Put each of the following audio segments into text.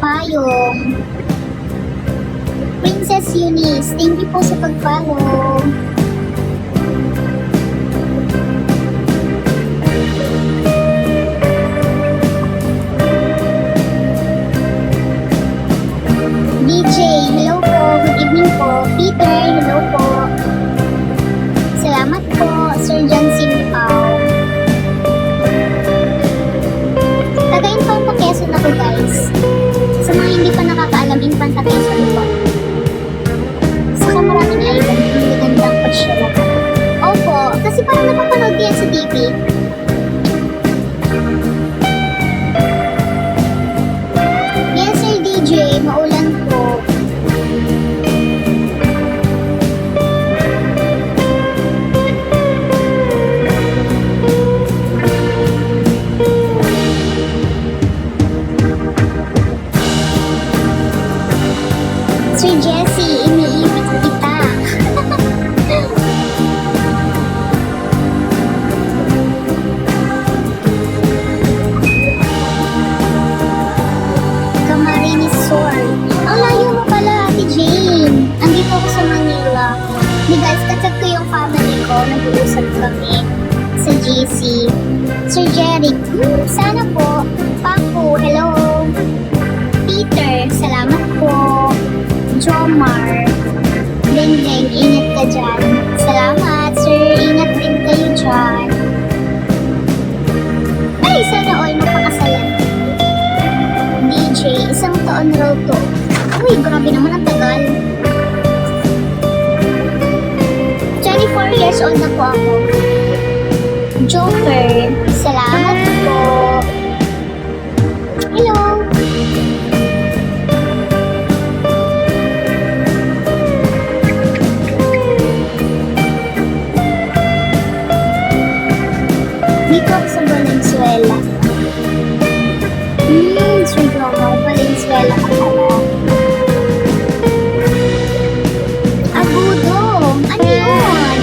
Payong. Princess Eunice, thank you po sa pag-follow. DJ, hello po. Good evening po. Peter, hello po. Salamat po, Sir John Simpao. Taga-Infanta Quezon ako, guys. Sa mga hindi pa nakakaalam, Infanta Quezon po. Saka maraming island, hindi gandang pasyalan. Opo, kasi parang napapanood yan sa TV. Yes, Sir DJ, maulan po. Sir Jessie, iniibig kita. Camarines Sword. Ang layo mo pala, Ate Jane. Andito ako sa Manila. Di guys, kachat ko yung family ko. Nag-uusap kami sa GC. Sir Jeric, sana po. Paco, hello. Peter, salamat po. Jomar, Dendeng, ingat ka dyan. Salamat, sir. Ingat din kayo dyan. Ay, sana all mapakasalan. DJ, isang taon raw to. Uy, grabe naman ang tagal. 24 years old na po ako. Joker, salamat po. Hello. Dito ako sa Valenzuela. Sir Jomo, Valenzuela ka pala. Agudo, ano yun?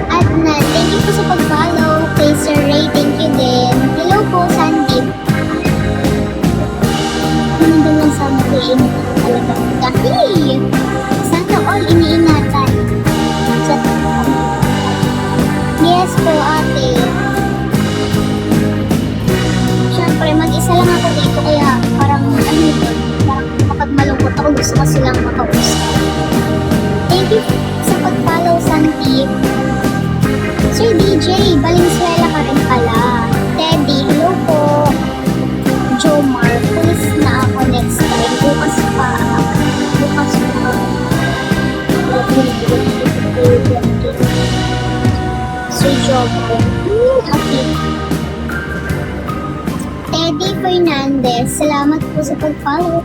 Adna, thank you po sa pag-follow. Kay Sir Ray, thank you din. Hello po, Sandeep. Nandun lang sa mga talaga. Dahil, sana all iniingatan. Yes po, ate. Siyempre, mag-isa lang ako dito kaya parang kapag malungkot ako gusto ko silang makausap. Thank you sa pag-follow, Santi. Sir DJ, Valenzuela ka rin pala. Teddy, hello po. Jomar, please na ako next time. Bukas pa. Bukas pa. Sir Jomar. Happy. Teddy Fernandez, salamat po sa pag-follow.